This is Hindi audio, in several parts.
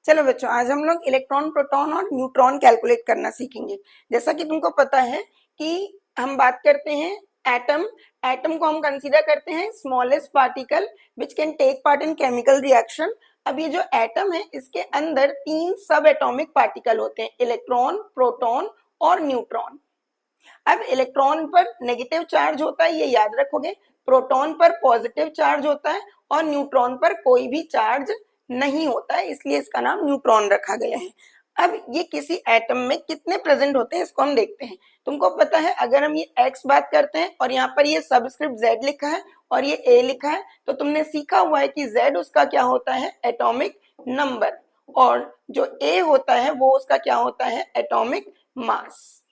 चलो बच्चों, आज हम लोग इलेक्ट्रॉन, प्रोटॉन और न्यूट्रॉन कैलकुलेट करना सीखेंगे। जैसा कि तुमको पता है कि हम बात करते हैं एटम। एटम को हम कंसीडर करते हैं smallest particle which can take part in chemical reaction. अब ये जो एटम है इसके अंदर 3 सब एटॉमिक पार्टिकल होते हैं, इलेक्ट्रॉन, प्रोटॉन और न्यूट्रॉन। अब इलेक्ट्रॉन पर नेगेटिव चार्ज होता है, ये याद रखोगे। प्रोटॉन पर पॉजिटिव चार्ज होता है और न्यूट्रॉन पर कोई भी चार्ज नहीं होता है, इसलिए इसका नाम न्यूट्रॉन रखा गया है। अब ये किसी एटम में कितने प्रेजेंट होते हैं इसको हम देखते हैं। तुमको पता है अगर हम ये x बात करते हैं और यहाँ पर ये सबस्क्रिप्ट z लिखा है और ये a लिखा है, तो तुमने सीखा हुआ है कि z उसका क्या होता है, एटॉमिक नंबर, और जो a होता है वो उसका क्या होता है, एटॉमिक मास।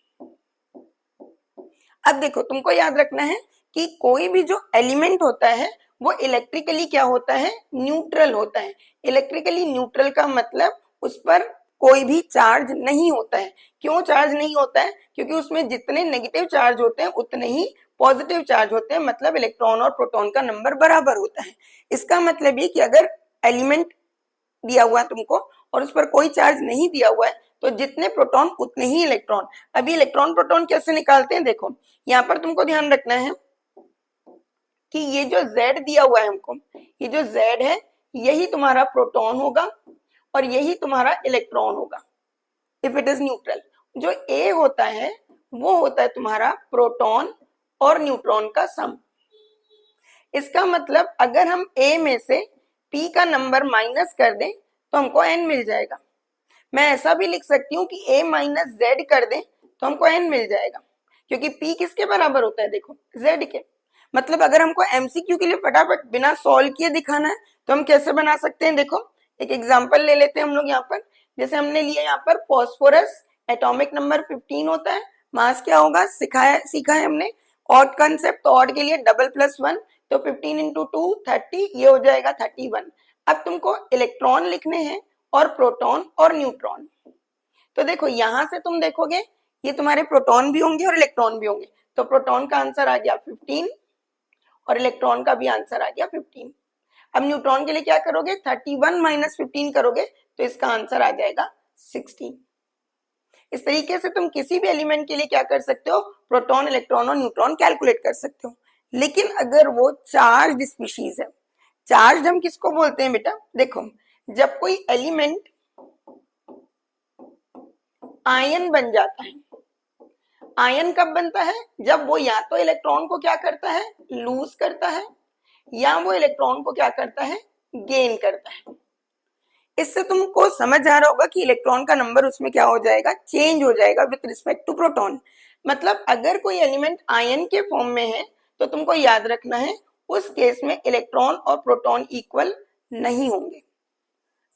अब देखो, तुमको याद रखना है कि कोई भी जो एलिमेंट होता है वो इलेक्ट्रिकली क्या होता है, न्यूट्रल होता है। इलेक्ट्रिकली न्यूट्रल का मतलब उस पर कोई भी चार्ज नहीं होता है। क्यों चार्ज नहीं होता है? क्योंकि उसमें जितने नेगेटिव चार्ज होते हैं उतने ही पॉजिटिव चार्ज होते हैं, मतलब इलेक्ट्रॉन और प्रोटॉन का नंबर बराबर होता है। इसका मतलब ये कि अगर एलिमेंट दिया हुआ है तुमको और उस पर कोई चार्ज नहीं दिया हुआ है तो जितने प्रोटॉन उतने ही इलेक्ट्रॉन। अभी इलेक्ट्रॉन प्रोटॉन कैसे निकालते हैं, देखो यहाँ पर तुमको ध्यान रखना है कि ये जो Z दिया हुआ है हमको, ये जो Z है यही तुम्हारा प्रोटॉन होगा और यही तुम्हारा इलेक्ट्रॉन होगा इफ इट इज न्यूट्रल। जो A होता है वो होता है तुम्हारा प्रोटॉन और न्यूट्रॉन का सम। इसका मतलब अगर हम A में से P का नंबर माइनस कर दें तो हमको N मिल जाएगा। मैं ऐसा भी लिख सकती हूँ कि A माइनस Z कर दें तो हमको N मिल जाएगा, क्योंकि P किसके बराबर होता है, देखो Z के। मतलब अगर हमको MCQ के लिए फटाफट बिना सॉल्व किए दिखाना है तो हम कैसे बना सकते हैं, देखो एक एग्जांपल ले लेते हैं हम लोग यहाँ पर। जैसे हमने लिया यहाँ पर फॉस्फोरस, एटॉमिक नंबर 15 होता है, मास क्या होगा सीखा है हमने। ऑड कंसेप्ट, तो ऑड के लिए डबल प्लस 1, तो 15 इंटू 2 30, ये हो जाएगा 31। अब तुमको इलेक्ट्रॉन लिखने हैं और प्रोटॉन और न्यूट्रॉन। तो देखो यहां से तुम देखोगे ये तुम्हारे प्रोटॉन भी होंगे और इलेक्ट्रॉन भी होंगे, तो प्रोटॉन का आंसर आ गया 15 और इलेक्ट्रॉन का भी आंसर आ गया 15। अब न्यूट्रॉन के लिए क्या करोगे, 31 माइनस 15 करोगे तो इसका आंसर आ जाएगा 16। इस तरीके से तुम किसी भी एलिमेंट के लिए क्या कर सकते हो, प्रोटॉन, इलेक्ट्रॉन और न्यूट्रॉन कैलकुलेट कर सकते हो। लेकिन अगर वो चार्ज स्पीशीज है, चार्ज हम किसको बोलते हैं बेटा, देखो जब कोई एलिमेंट आयन बन जाता है, आयन कब बनता है, जब वो या तो इलेक्ट्रॉन को क्या करता है, लूज करता है, या वो इलेक्ट्रॉन को क्या करता है, गेन करता है। इससे तुमको समझ आ रहा होगा कि इलेक्ट्रॉन का नंबर उसमें क्या हो जाएगा, चेंज हो जाएगा विथ रिस्पेक्ट टू प्रोटॉन। मतलब अगर कोई एलिमेंट आयन के फॉर्म में है तो तुमको याद रखना है उस केस में इलेक्ट्रॉन और प्रोटॉन इक्वल नहीं होंगे।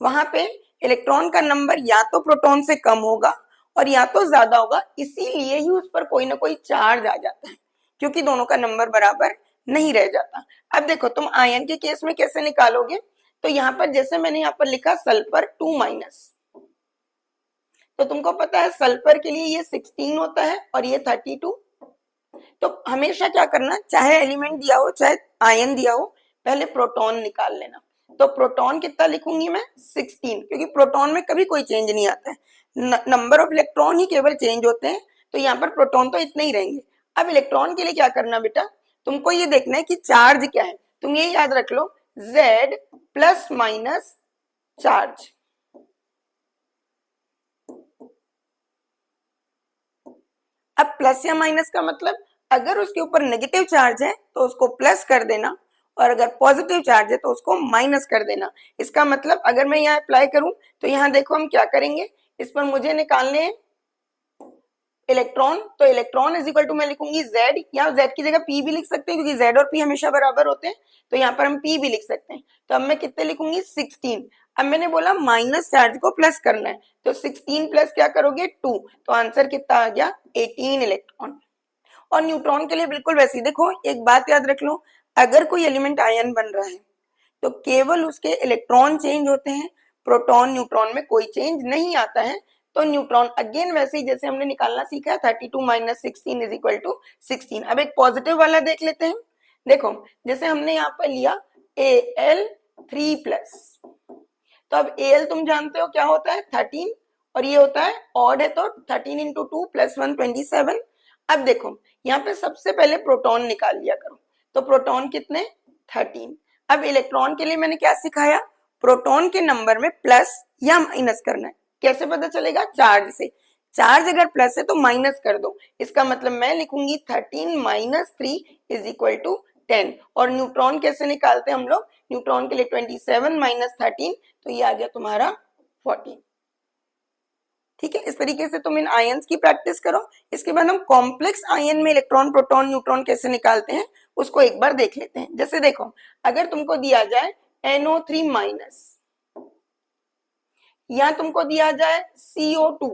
वहां पे इलेक्ट्रॉन का नंबर या तो प्रोटॉन से कम होगा और या तो ज्यादा होगा, इसीलिए ही उस पर कोई ना कोई चार्ज आ जाता है, क्योंकि दोनों का नंबर बराबर नहीं रह जाता। अब देखो तुम आयन के केस में कैसे निकालोगे, तो यहाँ पर जैसे मैंने यहाँ पर लिखा सल्फर 2 माइनस, तो तुमको पता है सल्फर के लिए ये 16 होता है और ये 32। तो हमेशा क्या करना, चाहे एलिमेंट दिया हो चाहे आयन दिया हो, पहले प्रोटॉन निकाल लेना। तो प्रोटॉन कितना लिखूंगी मैं, 16, क्योंकि प्रोटॉन में कभी कोई चेंज नहीं आता है, नंबर ऑफ इलेक्ट्रॉन ही केवल चेंज होते हैं, तो यहाँ पर प्रोटॉन तो इतने ही रहेंगे। अब इलेक्ट्रॉन के लिए क्या करना बेटा, तुमको ये देखना है कि चार्ज क्या है। तुम ये याद रख लो, Z प्लस माइनस चार्ज। अब प्लस या माइनस का मतलब अगर उसके ऊपर नेगेटिव चार्ज है तो उसको प्लस कर देना, और अगर पॉजिटिव चार्ज है तो उसको माइनस कर देना। इसका मतलब अगर मैं यहाँ अप्लाई करूं तो यहाँ देखो हम क्या करेंगे, इस पर मुझे निकालने हैं इलेक्ट्रॉन, तो इलेक्ट्रॉन इज इक्वल टू मैं लिखूंगी Z, या Z की जगह P भी लिख सकते हैं क्योंकि Z और P हमेशा बराबर होते हैं, तो यहाँ पर हम P भी लिख सकते हैं। तो अब मैं कितने लिखूंगी, 16। अब मैंने बोला माइनस चार्ज को प्लस करना है, तो 16 प्लस क्या करोगे, 2, तो आंसर कितना आ गया, 18 इलेक्ट्रॉन। और न्यूट्रॉन के लिए बिल्कुल वैसे ही, देखो एक बात याद रख लो, अगर कोई एलिमेंट आयन बन रहा है तो केवल उसके इलेक्ट्रॉन चेंज होते हैं, प्रोटॉन न्यूट्रॉन में कोई चेंज नहीं आता है। तो न्यूट्रॉन अगेन वैसे ही जैसे हमने निकालना सीखा है, 32 माइनस 16 इज इक्वल टू 16। अब एक पॉजिटिव वाला देख लेते हैं। देखो जैसे हमने यहाँ पर लिया Al3+, तो अब Al तुम जानते हो क्या होता है 13 और ये होता है ऑड है तो 13 इंटू 2 प्लस 1 27। अब देखो यहाँ पे सबसे पहले प्रोटॉन निकाल लिया करो, तो प्रोटॉन कितने 13। अब इलेक्ट्रॉन के लिए मैंने क्या सिखाया, प्रोटॉन के नंबर में प्लस या माइनस करना है। कैसे पता चलेगा, चार्ज से। चार्ज अगर प्लस है तो माइनस कर दो, इसका मतलब मैं लिखूंगी 13 माइनस 3 इज इक्वल टू 10। और न्यूट्रॉन कैसे निकालते हैं हम लोग, न्यूट्रॉन के लिए 27 माइनस 13 तो ये आ गया तुम्हारा 14। ठीक है, इस तरीके से तुम इन आयंस की प्रैक्टिस करो। इसके बाद हम कॉम्प्लेक्स आयन में इलेक्ट्रॉन प्रोटॉन न्यूट्रॉन कैसे निकालते हैं उसको एक बार देख लेते हैं। जैसे देखो अगर तुमको दिया जाए NO3 माइनस या तुमको दिया जाए CO2,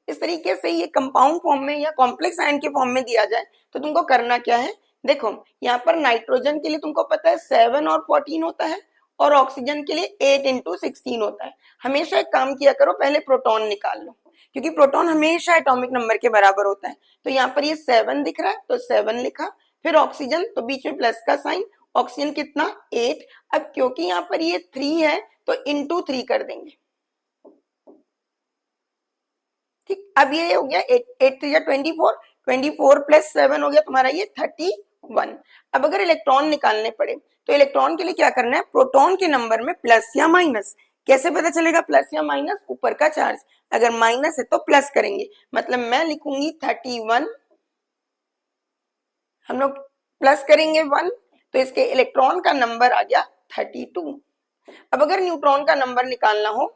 इस तरीके से ये कंपाउंड फॉर्म में या कॉम्प्लेक्स आयन के फॉर्म में दिया जाए तो तुमको करना क्या है, देखो यहाँ पर नाइट्रोजन के लिए तुमको पता है 7 और 14 होता है और ऑक्सीजन के लिए 8 इंटू 16 होता है। हमेशा एक काम किया करो, पहले प्रोटॉन निकाल लो क्योंकि प्रोटॉन हमेशा एटॉमिक नंबर के बराबर होता है। तो यहाँ पर ये 7 दिख रहा है तो 7 लिखा, फिर ऑक्सीजन तो बीच में प्लस का साइन, ऑक्सीजन कितना 8। अब क्योंकि यहाँ पर ये 3 है तो इंटू 3 कर देंगे। ठीक, अब ये हो गया 8 3 24, 24 प्लस 7 हो गया तुम्हारा ये 31। अब अगर इलेक्ट्रॉन निकालने पड़े तो इलेक्ट्रॉन के लिए क्या करना है, प्रोटॉन के नंबर में प्लस या माइनस। कैसे पता चलेगा प्लस या माइनस, ऊपर का चार्ज, अगर माइनस है तो प्लस करेंगे, मतलब मैं लिखूंगी 31, हम लोग प्लस करेंगे 1 तो इसके इलेक्ट्रॉन का नंबर आ गया 32। अब अगर न्यूट्रॉन का नंबर निकालना हो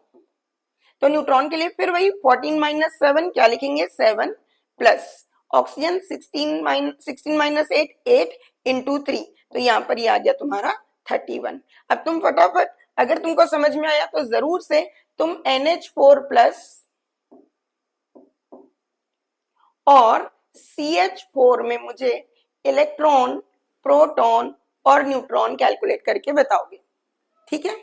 तो न्यूट्रॉन के लिए फिर वही 14 माइनस 7 क्या लिखेंगे 7 प्लस ऑक्सीजन 16 माइनस 8 8 इंटू 3 तो यहाँ पर ये आ गया तुम्हारा 31। अब तुम फटाफट अगर तुमको समझ में आया तो जरूर से तुम NH4 प्लस और CH4 में मुझे इलेक्ट्रॉन प्रोटॉन और न्यूट्रॉन कैलकुलेट करके बताओगे। ठीक है।